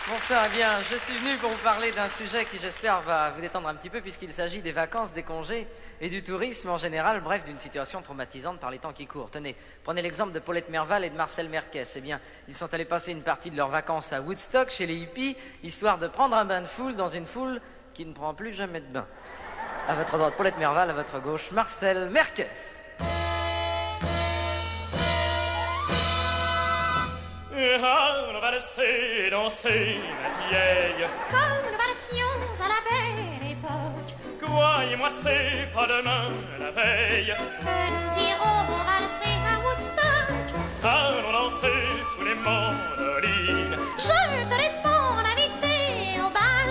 Bonsoir, eh bien, je suis venu pour vous parler d'un sujet qui, j'espère, va vous détendre un petit peu, puisqu'il s'agit des vacances, des congés et du tourisme en général, bref, d'une situation traumatisante par les temps qui courent. Tenez, prenez l'exemple de Paulette Merval et de Marcel Merquès. Eh bien, ils sont allés passer une partie de leurs vacances à Woodstock, chez les hippies, histoire de prendre un bain de foule dans une foule qui ne prend plus jamais de bain. À votre droite, Paulette Merval, à votre gauche, Marcel Merquès. On va laisser danser ma vieille, comme nous valsions à la belle époque. croyez-moi c'est pas demain la veille, Que nous irons valser à Woodstock. allons danser sous les mandolines. Je te défends l'invité au bal,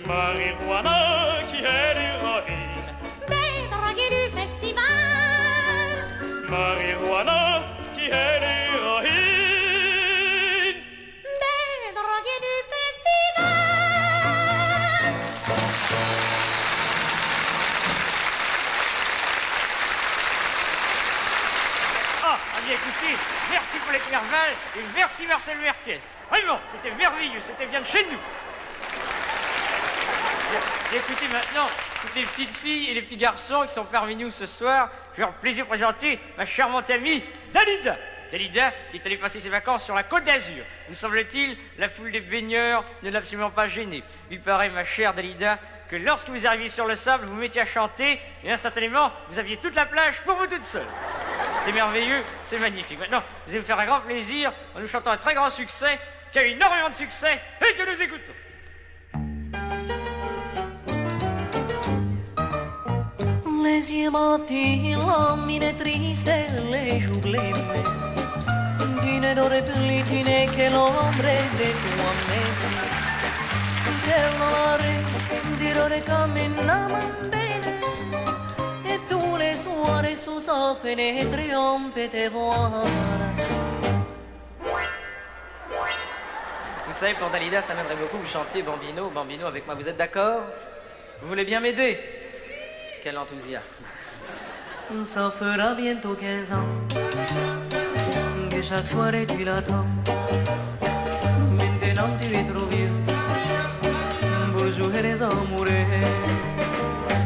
Marijuana qui est l'héroïne, des drogués du festival. marijuana qui est l'héroïne. Des drogués du festival. Ah, bien écoutez, merci Paulette Merval et merci Marcel Merquès. Vraiment, c'était merveilleux, c'était bien de chez nous. Bien, écoutez maintenant, toutes les petites filles et les petits garçons qui sont parmi nous ce soir, je vais avoir plaisir de présenter ma charmante amie Dalida. Dalida qui est allée passer ses vacances sur la Côte d'Azur. Vous semble-t-il, la foule des baigneurs ne l'a absolument pas gênée. Il paraît, ma chère Dalida, que lorsque vous arriviez sur le sable, vous mettiez à chanter et instantanément, vous aviez toute la plage pour vous toute seule. C'est merveilleux, c'est magnifique. Maintenant, vous allez me faire un grand plaisir en nous chantant un très grand succès, qui a eu énormément de succès, et que nous écoutons. Les yeux mentis, la mine triste, les joues blêmes. Tu ne dors plus, tu n'es que l'ombre de toi-même. J'aime la rue, dire comme une amandine. Et tous les soirs, sous sa fenêtre, on peut te voir. Vous savez, pour Dalida, ça m'aiderait beaucoup, vous chantiez Bambino, Bambino avec moi. Vous êtes d'accord? Vous voulez bien m'aider? Quel enthousiasme. Ça fera bientôt 15 ans que chaque soirée tu l'attends. Maintenant tu es trop vieux pour jouer les amoureux.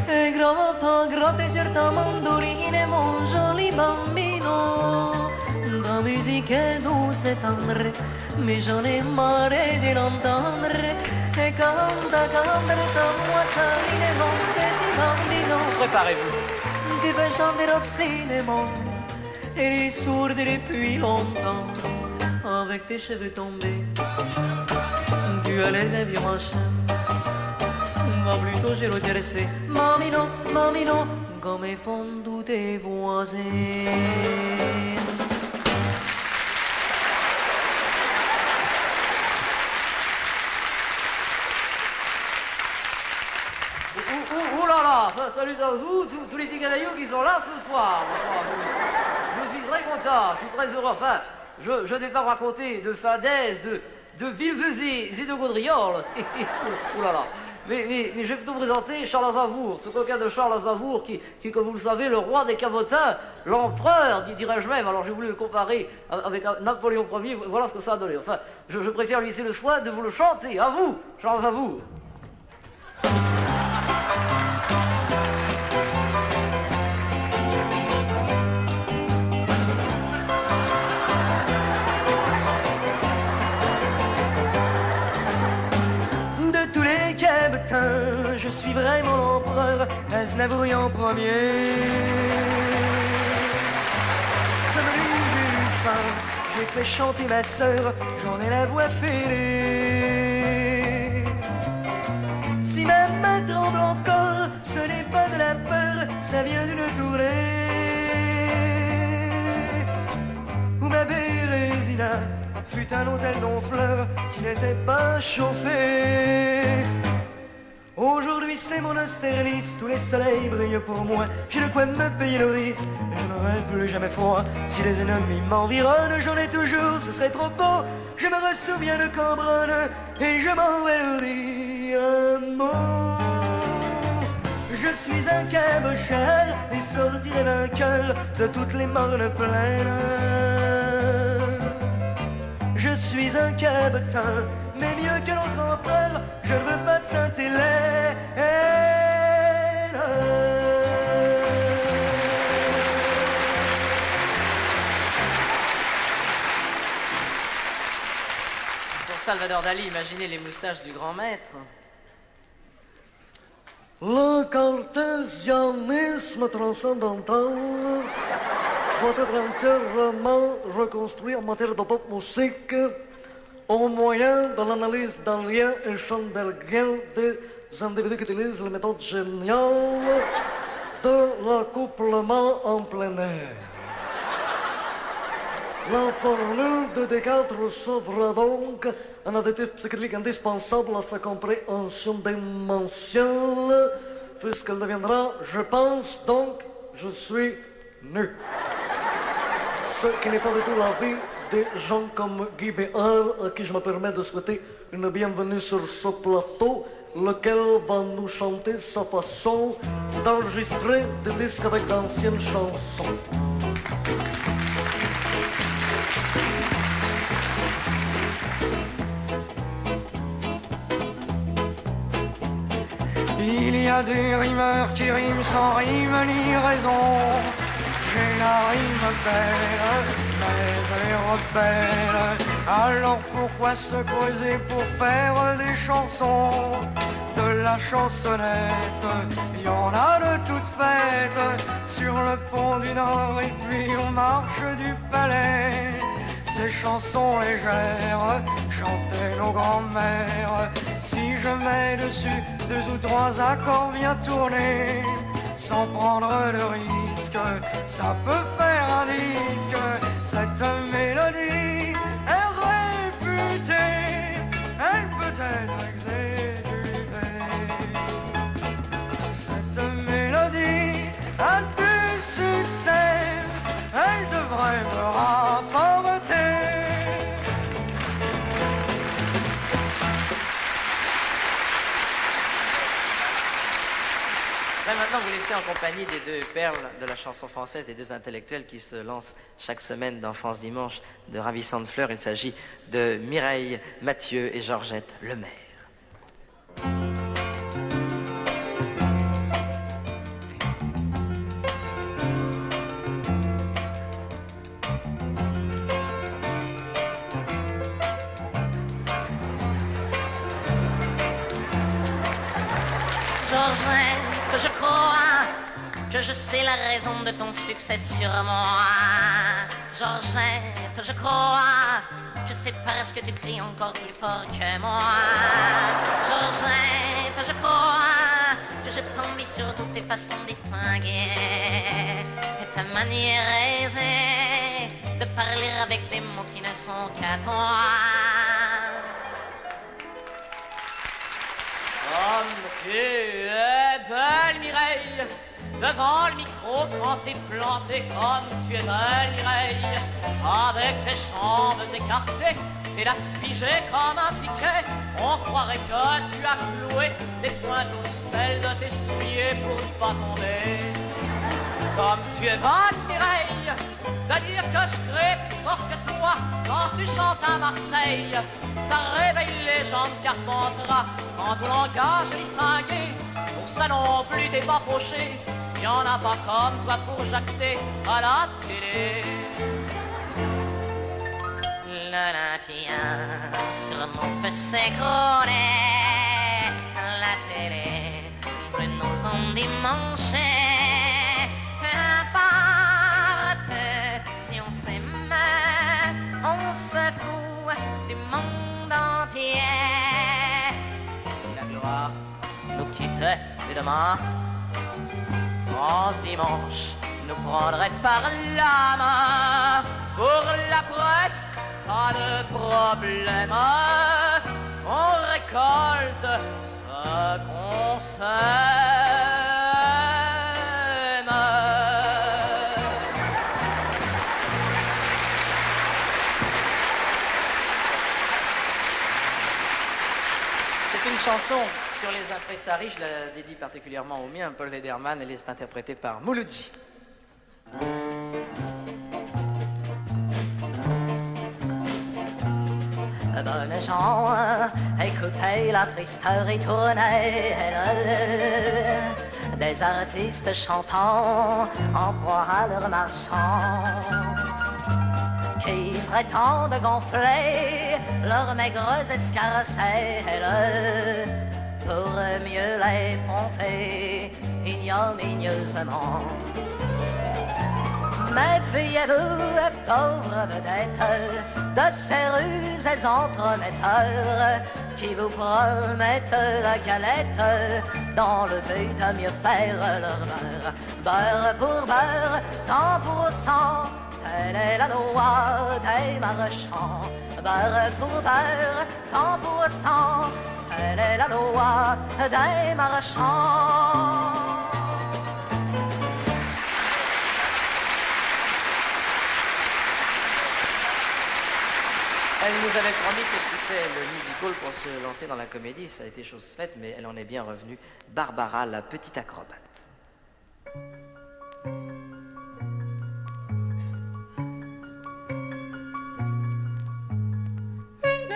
Et gratte sur ta mandoline, mon joli bambino. Ta musique est douce et tendre, mais j'en ai marre de l'entendre. Et canta ta voix carine, mon petit bambino. Préparez-vous. Tu veux chanter obstinément, elle est sourde depuis longtemps. Avec tes cheveux tombés, tu as les vieux machins. Va plutôt je le caresser. Mamino, mamino, comme font tous tes voisins. Oh là là, salut à vous, tous les petits canailloux qui sont là ce soir. Je suis très content, je suis très heureux. Enfin, je ne vais pas vous raconter de fadaises, de vilevesées et de gaudrioles. Oh là là. Mais je vais plutôt vous présenter Charles Aznavour, ce coquin de Charles Aznavour qui, comme vous le savez, le roi des cabotins, l'empereur, dirais-je même. Alors j'ai voulu le comparer avec Napoléon Ier, voilà ce que ça a donné. Enfin, je préfère lui laisser le soin de vous le chanter. À vous, Charles Aznavour. Je suis vraiment l'empereur, Aznavour en premier. Comme lui, j'ai fait chanter ma sœur, j'en ai la voix fêlée. Si ma main tremble encore, ce n'est pas de la peur, ça vient d'une tournée. Où ma Bérésina fut un hôtel d'Honfleur qui n'était pas chauffé. Aujourd'hui c'est mon Austerlitz, tous les soleils brillent pour moi. J'ai de quoi me payer le Ritz, et je n'aurai plus jamais froid. Si les ennemis m'environnent, j'en ai toujours, ce serait trop beau. Je me ressouviens de Cambronne, et je m'en vais dire un mot. Je suis un cabochard et sortirai vainqueur de toutes les mornes plaines. Je suis un cabotin, mais mieux que l'autre empereur, je ne veux pas de Sainte-Hélène. Pour Salvador Dali, imaginez les moustaches du grand maître. Le cartésianisme transcendantal doit être entièrement reconstruit en matière de pop musique au moyen de l'analyse dalien et schoenbergien des individus qui utilisent les méthodes géniales de l'accouplement en plein air. La formule de Descartes recevra donc un additif psychédélique indispensable à sa compréhension démentielle, puisqu'elle deviendra « je pense, donc je suis nu ». Ce qui n'est pas du tout l'avis des gens comme Guy Béard, à qui je me permets de souhaiter une bienvenue sur ce plateau, lequel va nous chanter sa façon d'enregistrer des disques avec d'anciennes chansons. Il y a des rimeurs qui riment sans rime ni raison. J'ai la rime belle, mais elle est rebelle. Alors pourquoi se creuser pour faire des chansons? De la chansonnette, il y en a de toutes faites. Sur le pont du Nord et puis aux marches du palais. Ces chansons légères chantaient nos grands-mères. Si je mets dessus 2 ou 3 accords bien tournés, sans prendre de risque, ça peut faire un disque. Cette mélodie est réputée, elle peut être exécutée. Cette mélodie a du succès, elle devrait me rapporter. Je vais maintenant vous laisser en compagnie des 2 perles de la chanson française, des 2 intellectuels qui se lancent chaque semaine dans France Dimanche de ravissantes fleurs. Il s'agit de Mireille Mathieu et Georgette Lemaire. Georgette, je crois que je sais la raison de ton succès sur moi. Georgette, je crois, je sais parce que tu cries encore plus fort que moi. Georgette, je crois que je t'envie sur toutes tes façons distinguées et ta manière aisée de parler avec des mots qui ne sont qu'à toi. Comme tu es belle, Mireille, devant le micro quand t'es plantée. Comme tu es belle, Mireille, avec tes jambes écartées et la figée comme un piquet. On croirait que tu as cloué des pointes aux semelles de tes souliers pour ne pas tomber. Comme tu es bonne, Mireille, c'est-à-dire que je crée plus fort que toi quand tu chantes à Marseille. Ça réveille les gens de Carpentras quand ton langage est distingué. Pour ça non plus t'es pas fauché, y'en a pas comme toi pour jacter à la télé. L'Olympia sur mon peut s'écrouler. La télé de nos ondes dimanche. Peu importe si on s'aime, on se fout du monde entier. Si la gloire nous quittait et demain, France Dimanche nous prendrait par la main. Pour la presse, pas de problème, on récolte ce qu'on sème. C'est une chanson sur les impresaris, je la dédie particulièrement au mien, Paul Lederman, elle est interprétée par Mouloudji. Bonnes gens, écoutez la triste ritournelle des artistes chantants en proie à leur marchand, qui prétendent gonfler leurs maigres escarcelles pour mieux les pomper ignominieusement. Méfiez-vous, pauvres vedettes, de ces ruses entremetteurs qui vous promettent la galette dans le but de mieux faire leur beurre. Beurre pour beurre, temps pour sang, telle est la loi des marchands. Beurre pour beurre, temps pour sang, telle est la loi des marchands. Elle nous avait promis qu'elle quittait le musical pour se lancer dans la comédie, ça a été chose faite, mais elle en est bien revenue. Barbara, la petite acrobate. Une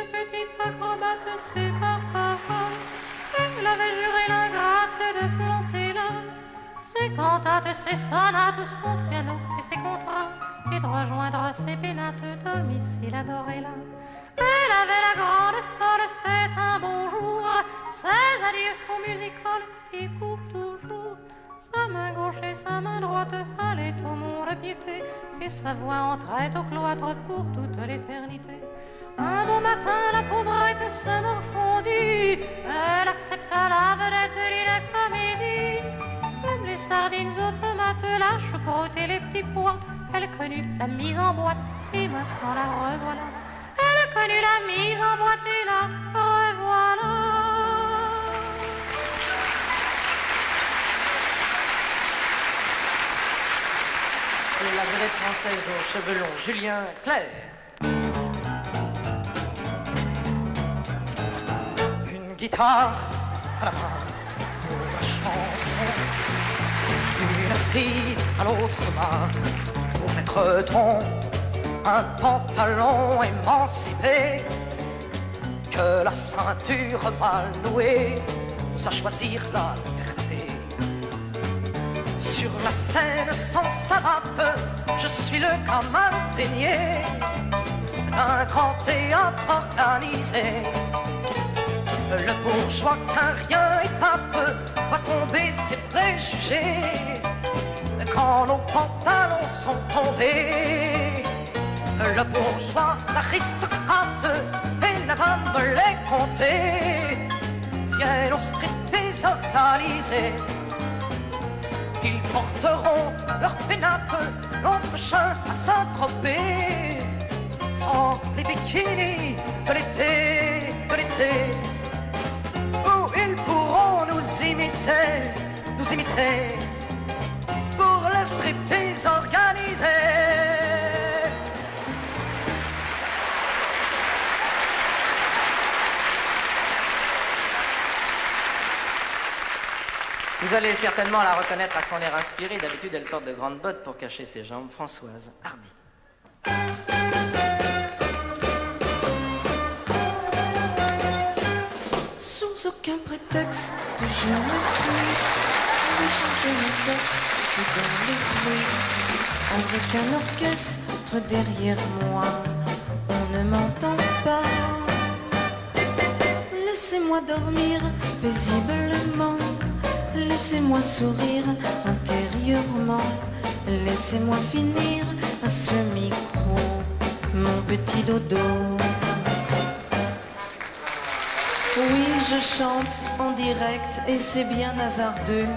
petite acrobate, c'est Barbara. Elle avait juré l'ingrate de planter là ses cantates, ses sonates, son piano et ses contrats, et de rejoindre ses pénates, domicile adoré là. Elle avait la grande folle fête un bonjour, ses adieux au musical et pour toujours. Sa main gauche et sa main droite allaient au monde à piété, et sa voix entrait au cloître pour toute l'éternité. Un bon matin, la pauvrette se morfondit, elle accepta la vedette de la comédie. Comme les sardines automates, la choucroute et les petits pois, elle connut la mise en boîte, et maintenant la revoilà. Elle connut la mise en boîte et la revoilà. Et la vedette française aux cheveux longs, Julien Clerc. Une guitare à la main pour la chanson, une fille à l'autre main pour mettre ton un pantalon émancipé, que la ceinture mal nouée nous a choisir la liberté. Sur la scène sans savate, je suis le gamin peigné d'un grand théâtre organisé. Le bourgeois qu'un rien et pas peu va tomber ses préjugés quand nos pantalons sont tombés. Le bourgeois, l'aristocrate et la dame les compter viennent au strip désorganisé. Ils porteront leurs pénates l'an prochain à Saint-Tropez, en les bikinis de l'été, où ils pourront nous imiter pour le strip désorganisé. Vous allez certainement la reconnaître à son air inspiré. D'habitude, elle porte de grandes bottes pour cacher ses jambes. Françoise Hardy. Sans aucun prétexte, je me prie de chanter mes textes dans les rues. Avec un orchestre derrière moi, on ne m'entend pas. Laissez-moi dormir paisiblement. Laissez-moi sourire intérieurement, laissez-moi finir à ce micro, mon petit dodo. Oui, je chante en direct et c'est bien hasardeux,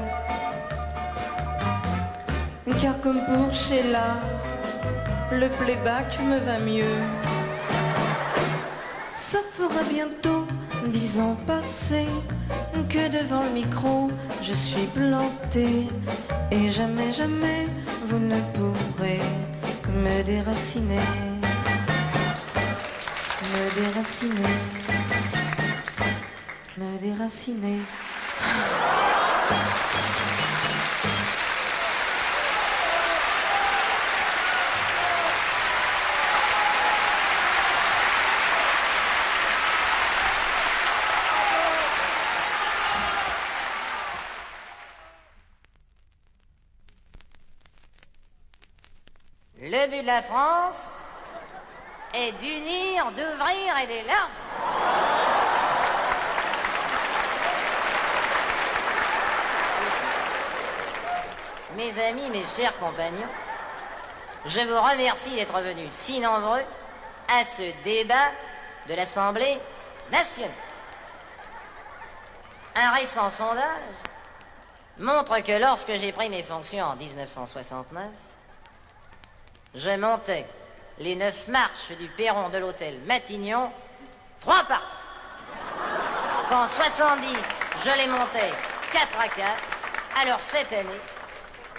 car comme pour Sheila, le playback me va mieux. Ça fera bientôt 10 ans passés que devant le micro je suis plantée, et jamais, jamais vous ne pourrez me déraciner, me déraciner, me déraciner. Le but de la France est d'unir, d'ouvrir et d'élargir. Mes amis, mes chers compagnons, je vous remercie d'être venus si nombreux à ce débat de l'Assemblée nationale. Un récent sondage montre que lorsque j'ai pris mes fonctions en 1969, je montais les 9 marches du perron de l'hôtel Matignon 3 par 3. Qu'en 70, je les montais 4 à 4. Alors cette année,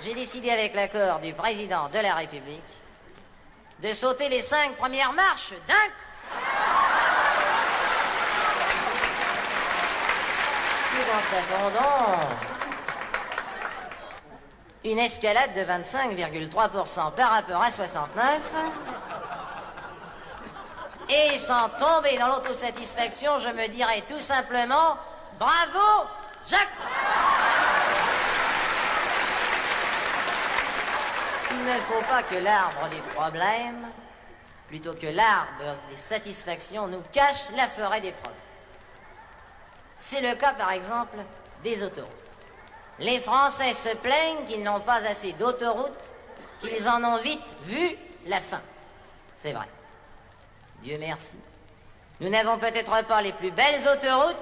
j'ai décidé avec l'accord du président de la République de sauter les 5 premières marches d'un coup. Nous constatons donc une escalade de 25,3% par rapport à 69. Et sans tomber dans l'autosatisfaction, je me dirais tout simplement bravo Jacques. Il ne faut pas que l'arbre des problèmes, plutôt que l'arbre des satisfactions, nous cache la forêt des problèmes. C'est le cas par exemple des autoroutes. Les Français se plaignent qu'ils n'ont pas assez d'autoroutes, qu'ils en ont vite vu la fin. C'est vrai. Dieu merci. Nous n'avons peut-être pas les plus belles autoroutes,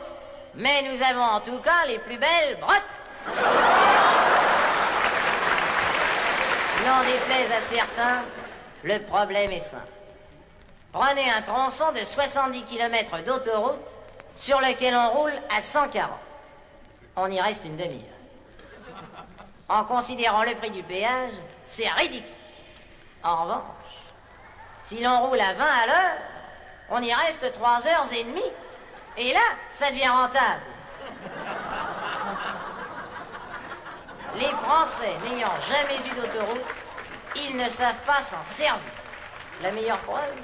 mais nous avons en tout cas les plus belles bretelles. N'en déplaise à certains, le problème est simple. Prenez un tronçon de 70 km d'autoroute sur lequel on roule à 140. On y reste une demi-heure. En considérant le prix du péage, c'est ridicule. En revanche, si l'on roule à 20 à l'heure, on y reste 3 heures et demie. Et là, ça devient rentable. Les Français n'ayant jamais eu d'autoroute, ils ne savent pas s'en servir. La meilleure preuve,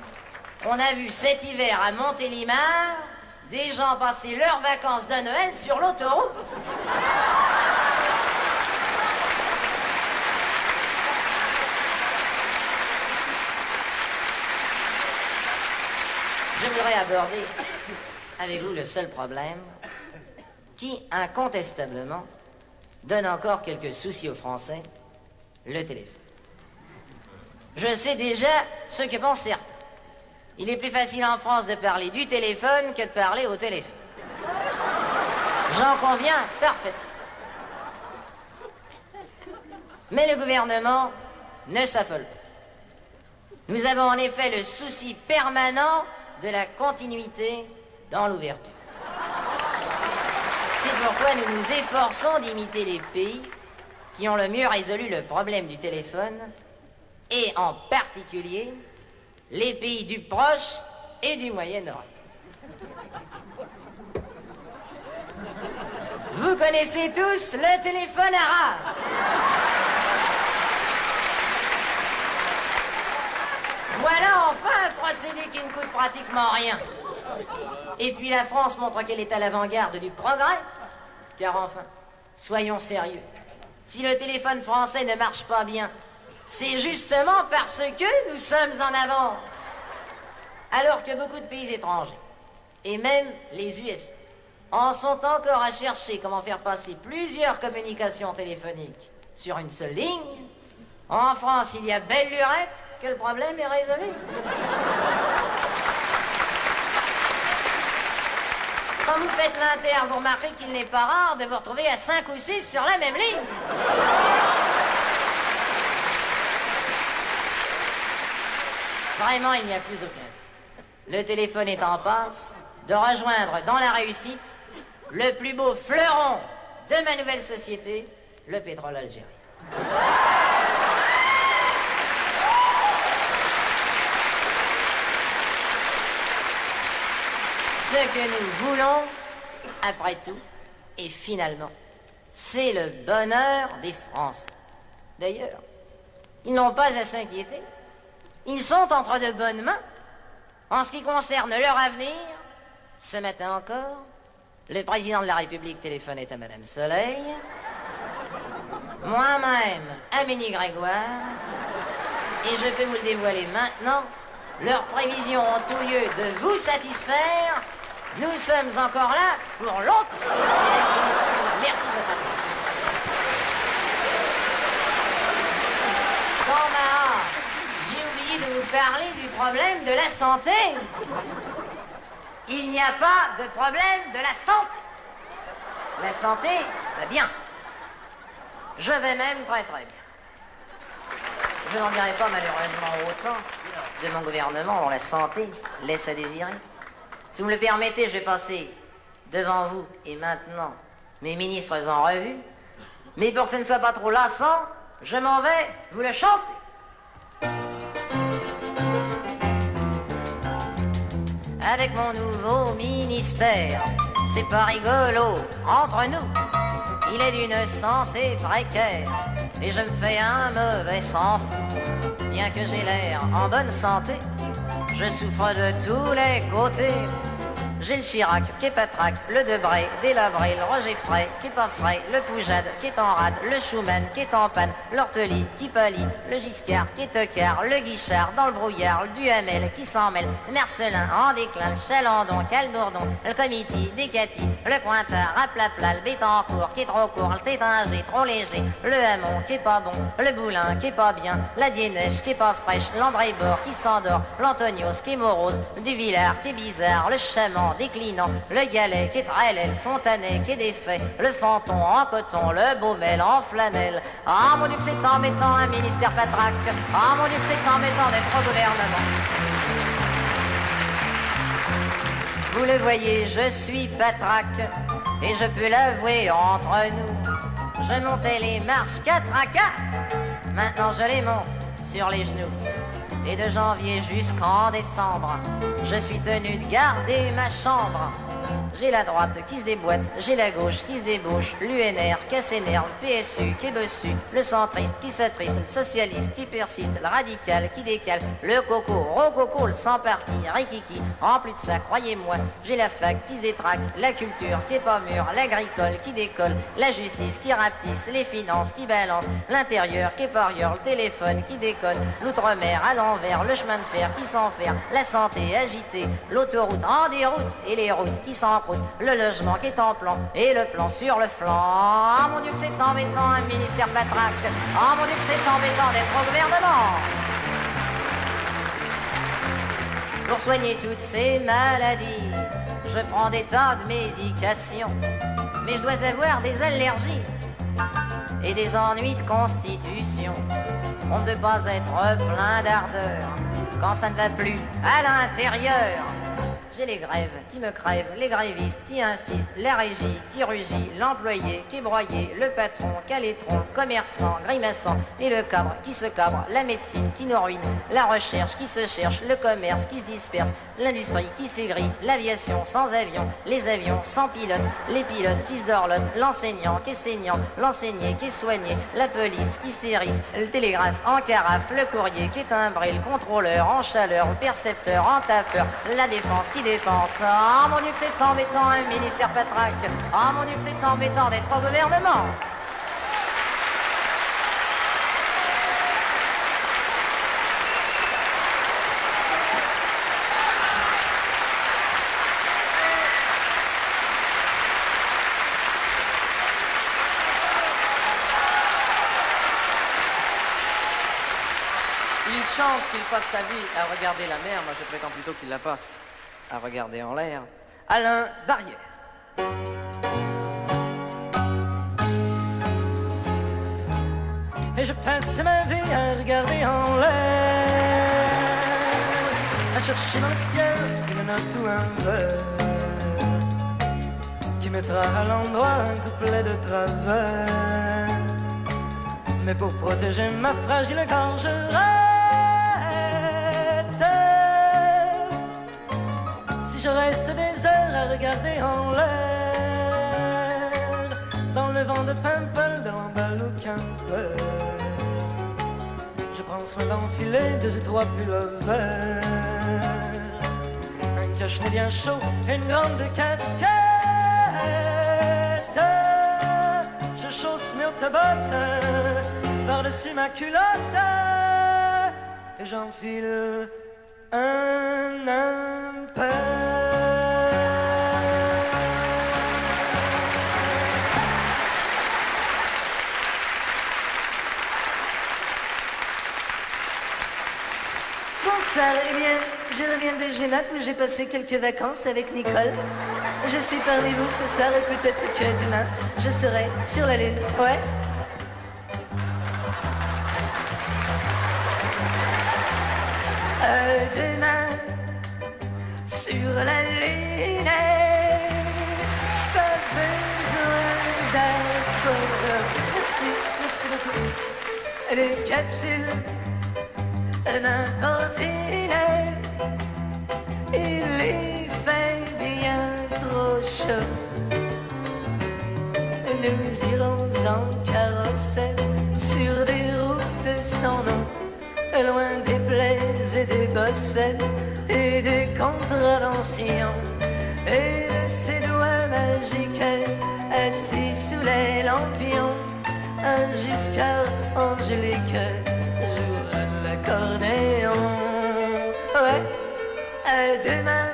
on a vu cet hiver à Montélimar des gens passer leurs vacances de Noël sur l'autoroute. Je voudrais aborder avec vous le seul problème qui, incontestablement, donne encore quelques soucis aux Français, le téléphone. Je sais déjà ce que pensent certains. Il est plus facile en France de parler du téléphone que de parler au téléphone. J'en conviens parfaitement. Mais le gouvernement ne s'affole pas. Nous avons en effet le souci permanent de la continuité dans l'ouverture. C'est pourquoi nous nous efforçons d'imiter les pays qui ont le mieux résolu le problème du téléphone, et en particulier les pays du Proche et du Moyen-Orient. Vous connaissez tous le téléphone arabe. Voilà enfin un procédé qui ne coûte pratiquement rien. Et puis la France montre qu'elle est à l'avant-garde du progrès. Car enfin, soyons sérieux. Si le téléphone français ne marche pas bien, c'est justement parce que nous sommes en avance. Alors que beaucoup de pays étrangers, et même les US, en sont encore à chercher comment faire passer plusieurs communications téléphoniques sur une seule ligne. En France, il y a belle lurette que le problème est résolu. Quand vous faites l'inter, vous remarquez qu'il n'est pas rare de vous retrouver à 5 ou 6 sur la même ligne. Vraiment, il n'y a plus aucun doute. Le téléphone est en passe de rejoindre dans la réussite le plus beau fleuron de ma nouvelle société, le pétrole algérien. Ce que nous voulons, après tout, et finalement, c'est le bonheur des Français. D'ailleurs, ils n'ont pas à s'inquiéter. Ils sont entre de bonnes mains. En ce qui concerne leur avenir, ce matin encore, le président de la République téléphonait à Madame Soleil, moi-même à Ménie Grégoire, et je peux vous le dévoiler maintenant, leurs prévisions ont tout lieu de vous satisfaire. Nous sommes encore là pour longtemps. Merci de votre attention. J'ai oublié de vous parler du problème de la santé. Il n'y a pas de problème de la santé. La santé va bien. Je vais même très très bien. Je n'en dirai pas malheureusement autant de mon gouvernement dont la santé laisse à désirer. Si vous me le permettez, je vais passer devant vous et maintenant mes ministres en revue. Mais pour que ce ne soit pas trop lassant, je m'en vais vous le chanter. Avec mon nouveau ministère, c'est pas rigolo entre nous. Il est d'une santé précaire et je me fais un mauvais sang fou. Bien que j'ai l'air en bonne santé, je souffre de tous les côtés. J'ai le Chirac qui est patraque, le Debré délabré, le Roger Frey qui est pas frais, le Poujade qui est en rade, le Schumann qui est en panne, l'Orteli qui pâlit, le Giscard qui est tocard, le Guichard dans le brouillard, le Duhamel qui s'en mêle, Marcelin en déclin, le Chalandon, Calbourdon, le Comité, Descati, le Cointard, Raplapla, le Bétancourt qui est trop court, le Tétinger trop léger, le Hamon qui est pas bon, le Boulin qui est pas bien, la Dienèche qui est pas fraîche, l'André Bord qui s'endort, l'Antonios qui est morose, le Duvillard qui est bizarre, le Chaman déclinant, le Galet qui est très laid, le Fontanet qui est défait, le Fanton en coton, le Baumel en flanelle. Ah mon Dieu que c'est embêtant un ministère patraque. Ah mon Dieu que c'est embêtant d'être au gouvernement. Vous le voyez, je suis patraque et je peux l'avouer entre nous. Je montais les marches 4 à 4, maintenant je les monte sur les genoux. Et de janvier jusqu'en décembre, je suis tenu de garder ma chambre. J'ai la droite qui se déboîte, j'ai la gauche qui se débauche, l'UNR qui s'énerve, PSU qui est bossu, le centriste qui s'attriste, le socialiste qui persiste, le radical qui décale, le coco, rococo, le sans parti, rikiki. En plus de ça, croyez-moi, j'ai la fac qui se détraque, la culture qui est pas mûre, l'agricole qui décolle, la justice qui rapetisse, les finances qui balancent, l'intérieur qui est parieur, le téléphone qui déconne, l'outre-mer à l'envers, le chemin de fer qui s'enferme, la santé agitée, l'autoroute en déroute et les routes qui s'encroûtent, le logement qui est en plan et le plan sur le flanc. Ah mon Dieu que c'est embêtant un ministère patraque. Ah mon Dieu que c'est embêtant d'être au gouvernement. Pour soigner toutes ces maladies, je prends des tas de médications, mais je dois avoir des allergies et des ennuis de constitution. On ne peut pas être plein d'ardeur quand ça ne va plus à l'intérieur. J'ai les grèves qui me crèvent, les grévistes qui insistent, la régie qui rugit, l'employé qui est broyé, le patron, calétron, le commerçant, grimaçant, et le cadre qui se cabre, la médecine qui nous ruine, la recherche qui se cherche, le commerce qui se disperse, l'industrie qui s'aigrit, l'aviation sans avion, les avions sans pilote, les pilotes qui se dorlotent, l'enseignant qui est saignant, l'enseigné qui est soigné, la police qui s'érisse, le télégraphe en carafe, le courrier qui est timbré, le contrôleur en chaleur, le percepteur en tapeur, la défense qui dépense. Ah mon Dieu que c'est embêtant un ministère patraque. Ah mon Dieu que c'est embêtant d'être au gouvernement. Il chante qu'il passe sa vie à regarder la mer, moi je prétends plutôt qu'il la passe à regarder en l'air. Alain Barrière. Et je passe ma vie à regarder en l'air, à chercher dans le ciel une note ou un vers qui mettra à l'endroit un couplet de travers. Mais pour protéger ma fragile gorge, je reste des heures à regarder en l'air. le vent de Paimpol dans Ballou Camper. Je prends soin d'enfiler 2 ou 3 pullovers, un cache-nez bien chaud et une grande casquette. Je chausse mes hautes bottes par-dessus ma culotte et j'enfile un impair. Bonsoir, eh bien, je reviens de Génac où j'ai passé quelques vacances avec Nicole. Je suis parmi vous ce soir et peut-être que demain, je serai sur la lune, ouais. Demain, sur la lune, pas besoin d'être heureux. Merci beaucoup. Les capsules, n'importe il y fait bien trop chaud. Nous irons en carrosse sur des routes sans nom, loin des plaies et des bosses et des contraventions et de ces doigts magiques assis sous les lampions. Un Giscard angélique joue de l'accordéon. Ouais, à demain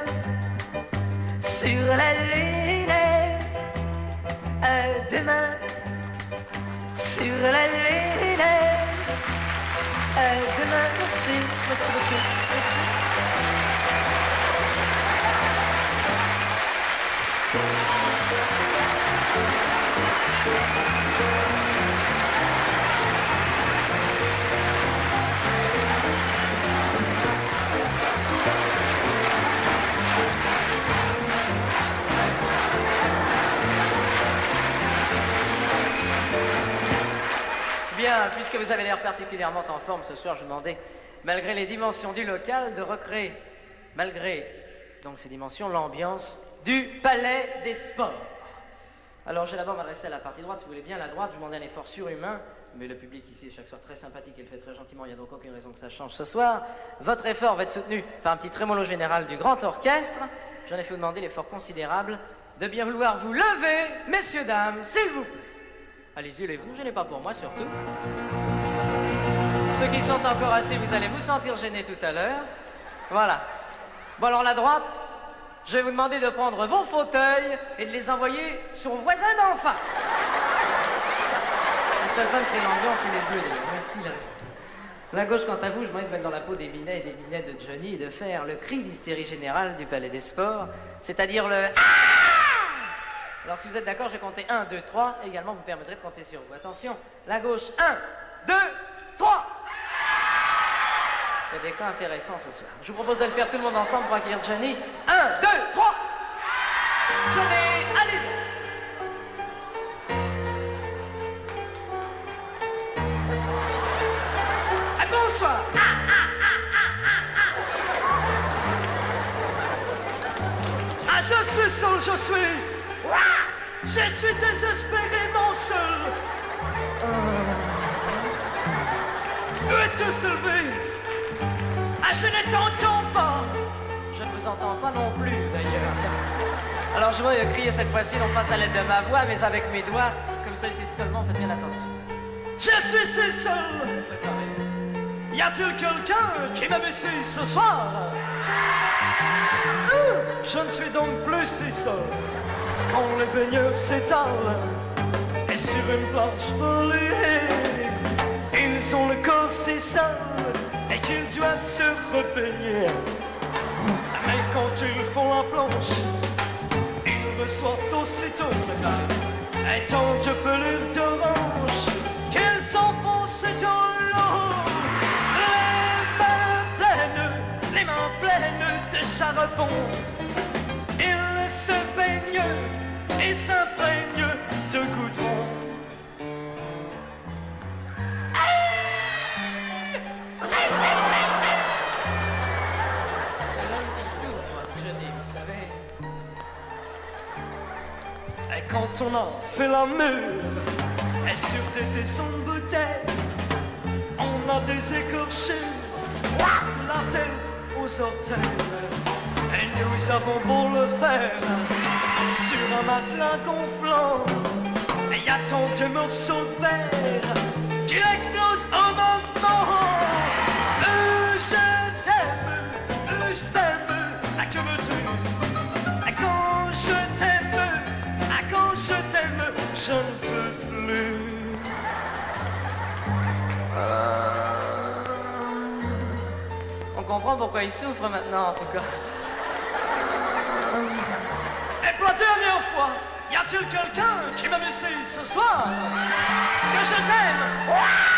sur la lune, à demain sur la lune. Demain, merci beaucoup, merci. Bien, puisque vous avez l'air particulièrement en forme ce soir, je vous demandais, malgré les dimensions du local, de recréer, malgré donc ces dimensions, l'ambiance du Palais des Sports. Alors, j'ai d'abord m'adressé à la partie droite, si vous voulez bien, la droite, je vous demandais un effort surhumain, mais le public ici est chaque soir très sympathique et le fait très gentiment, il n'y a donc aucune raison que ça change ce soir. Votre effort va être soutenu par un petit trémolo général du grand orchestre. J'en ai fait vous demander l'effort considérable de bien vouloir vous lever, messieurs, dames, s'il vous plaît. Allez-y, levez-vous, ne gênez pas pour moi surtout. Ceux qui sont encore assis, vous allez vous sentir gênés tout à l'heure. Voilà. Bon, alors la droite, je vais vous demander de prendre vos fauteuils et de les envoyer sur vos voisins d'en face. Le seul fun qui crée l'ambiance, c'est les bleus d'ailleurs. Merci la gauche, quant à vous, je voudrais me mettre dans la peau des Binets et des Binets de Johnny et de faire le cri d'hystérie générale du Palais des Sports, c'est-à-dire le « Alors, si vous êtes d'accord, je vais compter 1, 2, 3. Et également, vous permettrez de compter sur vous. Attention, la gauche, 1, 2, 3. Il y a des cas intéressants ce soir. Je vous propose de le faire tout le monde ensemble pour accueillir Johnny. 1, 2, 3. Johnny, allez. Bonsoir. Je suis seul, je suis désespérément seul. Où es-tu, Sylvie? Je ne t'entends pas. Je ne vous entends pas non plus, d'ailleurs. Alors, je voudrais crier cette fois-ci, non pas à l'aide de ma voix, mais avec mes doigts, comme ça, ici seulement, faites bien attention. Je suis si seul. Y a-t-il quelqu'un qui m'aime ici ce soir? Je ne suis donc plus si seul. Quand les baigneurs s'étalent et sur une planche polie, ils ont le corps si sale et qu'ils doivent se repeigner. Mais quand ils font la planche, ils reçoivent aussitôt un étant de pelure d'orange qu'ils s'enfoncent dans l'eau. Les mains pleines de charbon, ils se baignent et s'imprègnent de goudron. C'est l'homme qui souffre, Johnny, vous savez. Et quand on a fait l'amour, et sur des dessins de bouteilles, on a des écorchures de la tête aux orteils. Et nous avons beau le faire sur un matelas gonflant, et y a tant de morceaux de verre qui explosent au moment. Je t'aime, à que veux-tu? Quand je t'aime, je ne peux plus. On comprend pourquoi il souffre maintenant, en tout cas. Et pour la dernière fois, y a-t-il quelqu'un qui m'a laissé ce soir? Que je t'aime?